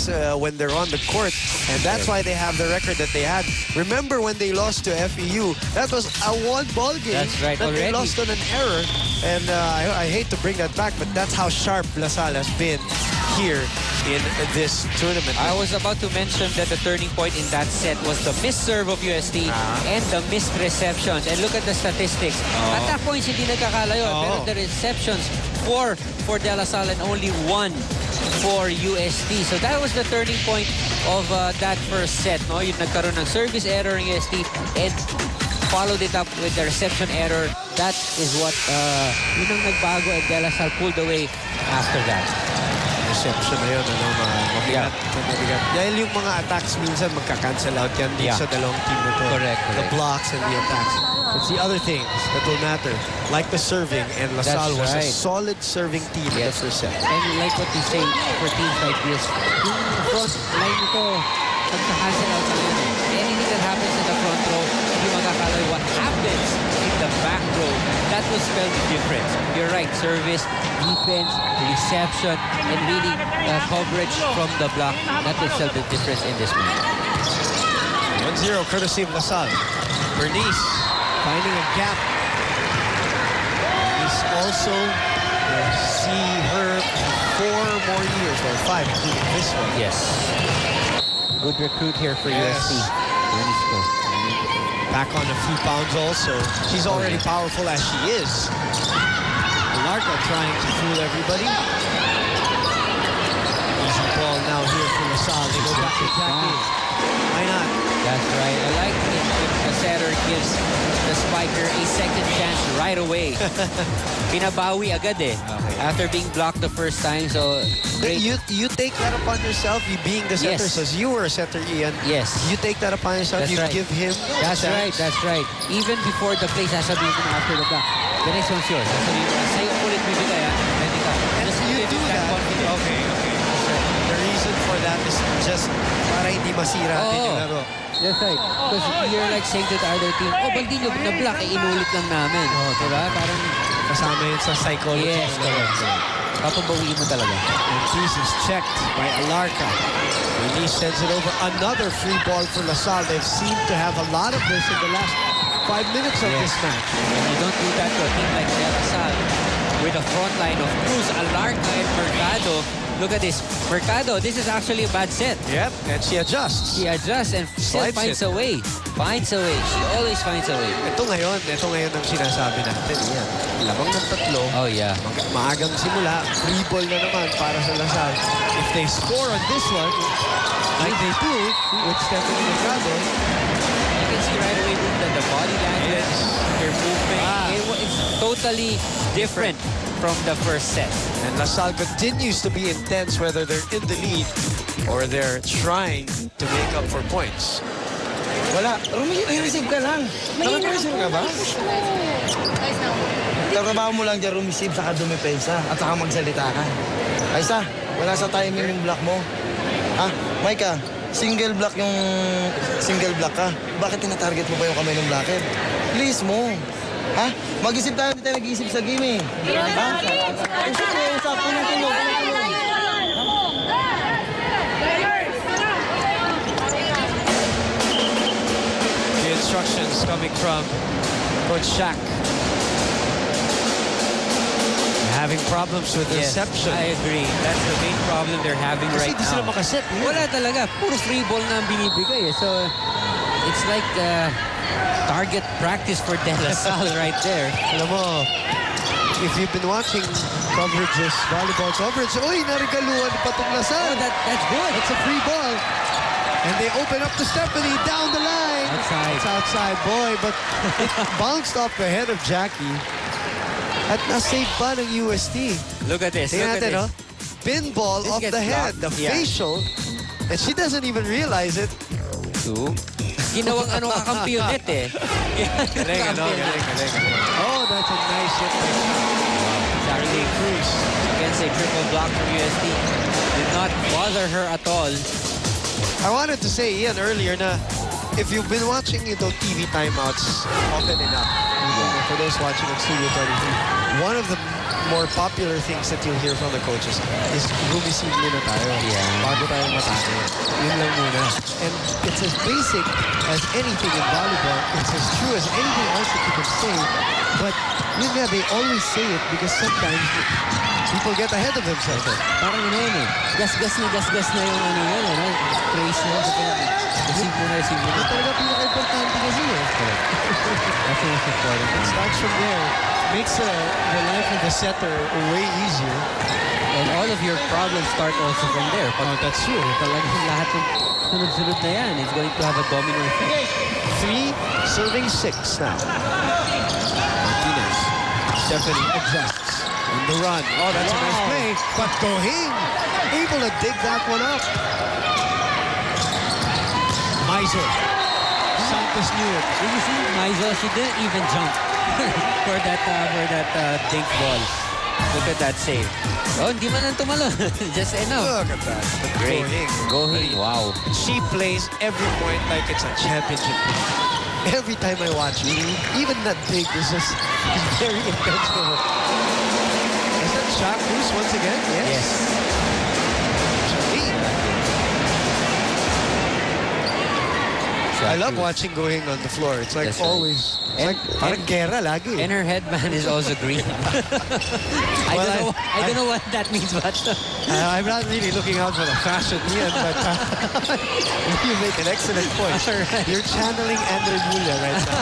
attacks when they're on the court, and that's why they have the record that they had. Remember when they lost to FEU? That was a one-ball game. That's right, that already. they lost on an error, and I hate to bring that back, but that's how sharp LaSalle has been here in this tournament. I was about to mention that the turning point in that set was the missed serve of UST and the missed receptions. And look at the statistics. Attack points hindi nagkakalayo, pero the receptions, 4 for De La Salle and only 1 for UST. So that was the turning point of that first set. No? Yung nagkaroon ng service error ng UST and followed it up with the reception error. That is what yun ang nagbago, and De La Salle pulled away after that. Reception na yun, mabigat. Dahil yung mga attacks minsan magka-cancel out yan sa dalawang team na to. Correct. The blocks and the attacks. It's the other things that will matter, like the serving, and LaSalle was a solid serving team in the first set. And like what we say for teams like this, yung front line nito, magka-cancel out sa yun. Anything that happens in the front row, hindi magkakaloy. What happens in the back row, that will spell the difference. You're right, service, defense, reception, and really coverage from the block. That will spell the difference in this match. 1-0 courtesy of LaSalle. Bernice finding a gap. Bernice also will see her 4 more years, or 5 including this one. Yes. Good recruit here for UST. Bernice go. Back on a few pounds also. She's already powerful as she is. Larka trying to fool everybody. Easy ball now here for LaSalle. They go back to Jackie. Why not? That's right. I like it when the setter gives the spiker a second chance right away. Pinabawi agad eh. After being blocked the first time, so great. You take that upon yourself, you being the setter, Yes. so you were a setter, Ian. Yes. You take that upon yourself, That's you right. give him That's right, that's right. Even before the play, sasabihin mo na after the block. The next one's yours. Sasabihin mo na, sa'yo ulit bibigay ha. Ready ka. And Just you give do him that. confidence. Okay. The reason for that is just para hindi masira din yung laro. That's right. Because you're like saying to the other team, ba't di nyo na-block? Inulit lang namin. Diba? Parang kasama yun sa psychology. yes, correct. Papabawiin mo talaga. And this is checked by Alarca. Release sends it over. Another free ball for LaSalle. They've seemed to have a lot of this in the last 5 minutes of this match. And you don't do that to a team like De La Salle with a front line of Cruz, Alarca, and Mercado. Look at this. Mercado, this is actually a bad set. Yep, and she adjusts. She adjusts and still Slides finds a way. Finds a way. She always finds a way. Ito ngayon ang sinasabi natin. Yan. Labang ng tatlo. Oh, yeah. Maagang simula. Free ball na naman para sa LaSalle. If they score on this one, like they do with Stephanie Mercado, You can see right away that the body language, their movement, it's totally different from the first set. and LaSalle continues to be intense whether they're in the lead or they're trying to make up for points. Wala. Receive ka lang. Nakapag-receive ka ba? Trabaho mo lang dyan, receive, saka dumipesa, at saka magsalita ka. Ayos na, wala sa timing yung block mo. Ha? Micah, single block ka. Bakit tinatarget mo ba yung kamay ng blocker? Please mo. Ha? Mag-isip tayo, hindi tayo nag-iisip sa game eh. Ha? Usap, tulong. The instructions coming from Coach Shaq. Having problems with reception. I agree. That's the main problem they're having right Kasi di sila now. makaset. Wala talaga. Puro free ball na ang binibigay. So, it's like target practice for De La Salle right there. Alam mo, if you've been watching coverages, volleyball coverage, narigaluhan pa itong LaSalle. That's good. It's a free ball. And they open up to Stephanie down the line. Outside. It's outside, boy. But it bounced off the head of Jackie. At na-save pa ng UST. Look at this. Tingnan Look at natin, this. Pinball This off gets the head, blocked. the facial. And she doesn't even realize it. Ginawang kakampiyonet eh. Galing. Oh, that's a nice hit. Exactly. Cruz. Against a triple block from UST. Did not bother her at all. I wanted to say, Ian, earlier na if you've been watching TV timeouts often enough, for those watching on Studio 33, one of the more popular things that you'll hear from the coaches is gumising muna tayo. Bago tayo matake. Yun lang muna. And it's as basic as anything in volleyball. It's as true as anything else that you can say. But yun nga, they always say it because sometimes people get ahead of themselves. Parang ano yun eh. Gas-gas na yung ano yun, ano? Trace na sa pinag- Receive mo na. Ito talaga pinaka-importante kasi eh. That's the most important. It starts from there. Makes the life of the setter way easier. And all of your problems start also from there. Oh, that's true. Talagang lahat ng sunod-sunod na yan. It's going to have a domino effect. 3, serving 6 now. Martinez. Stephanie adjusts. On the run. Oh, that's a nice play. But Gohing able to dig that one up. Maizo. Santos knew it. Did you see Maizo? She didn't even jump for that dink ball. Look at that save. Oh, hindi man lang tumalon. Just enough. Look at that. But Great. Gohing. Wow. She plays every point like it's a championship game. Every time I watch her, even that dig is just very intentional. Is that shot loose once again? Yes. I love watching Gohing on the floor. It's like That's right. always, it's like parang gera lagi. And her headband is also green. I don't know what that means, but I'm not really looking out for the fashion yet, but you make an excellent point. Right. You're channeling Andre Mulia right now.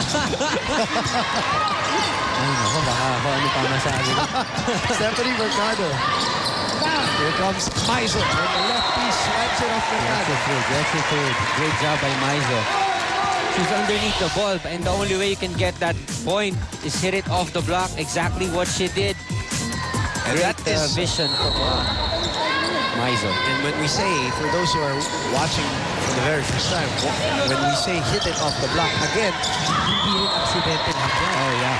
ay nako, baka ako ano pa masabi. Stephanie Mercado. Here comes Maizo. And the left piece swipes it off Mercado. That's it. Great job by Maizo. She's underneath the ball, and the only way you can get that point is hit it off the block. Exactly what she did. And Great that is vision of Maizo. And when we say, for those who are watching for the very first time, when we say hit it off the block, again, hindi rin aksidente lang yan. Oh yeah.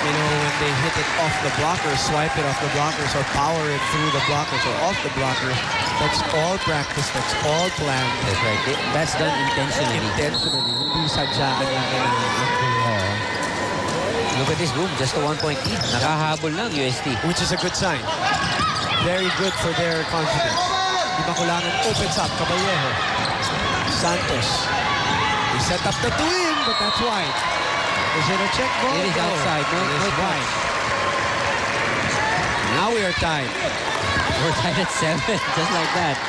You know, when they hit it off the blockers, swipe it off the blockers, or power it through the blockers or off the blockers, that's all practice, that's all planned. That's right. That's done intentionally. Intentionally. Hindi sadyakan lang kailangan. Look at this, boom. Just a 1-point lead. Nakahabol lang UST. Which is a good sign. Very good for their confidence. Di Makulangan opens up. Caballero. Santos. He set up the two-in, but that's wide. Is it a check ball? It is outside. No, it is wide. Now we are tied. We're tied at 7, just like that.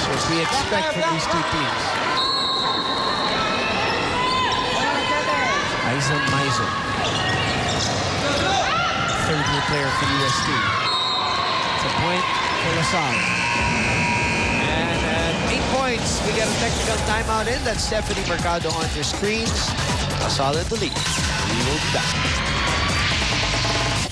So what we expect from these two teams. Aizen Maizo. Third-year player for UST. It's a point for LaSalle. And at 8 points, we get a technical timeout in. That's Stephanie Mercado on your screens. LaSalle in the lead. We will be back.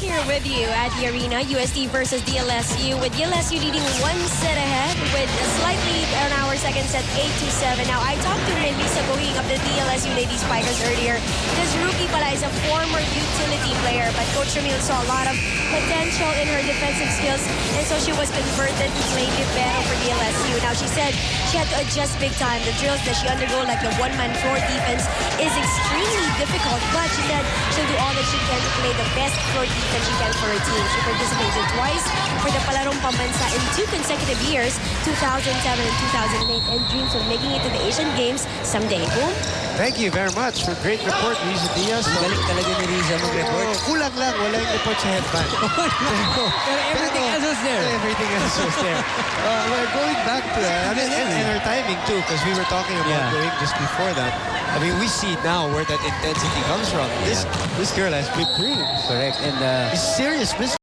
Here with you at the arena, UST versus DLSU, with DLSU leading 1 set ahead with a slight lead on our second set, 8-7. Now, I talked to Melissa Gohing of the DLSU Lady Spikers earlier. This rookie pala is a former utility player, but Coach Ramil saw a lot of potential in her defensive skills, and so she was converted to play libero for DLSU. Now, she said she had to adjust big time. The drills that she undergo, like the one-man floor defense, is extremely difficult, but she said she'll do all that she can to play the best floor defense she can for her team. She participated twice for the Palarong Pambansa in 2 consecutive years, 2007 and 2008, and dreams of making it to the Asian Games someday. Boom. Thank you very much for great report, Riza Diaz. Galing talaga ni Riza mag-report. Kulang lang, wala yung report sa headband. Pero everything else was there. Everything else was there. We're going back to that. I mean, and her timing too, because we were talking about Gohing just before that. I mean, we see now where that intensity comes from. This girl has big dreams. Correct. And It's serious business.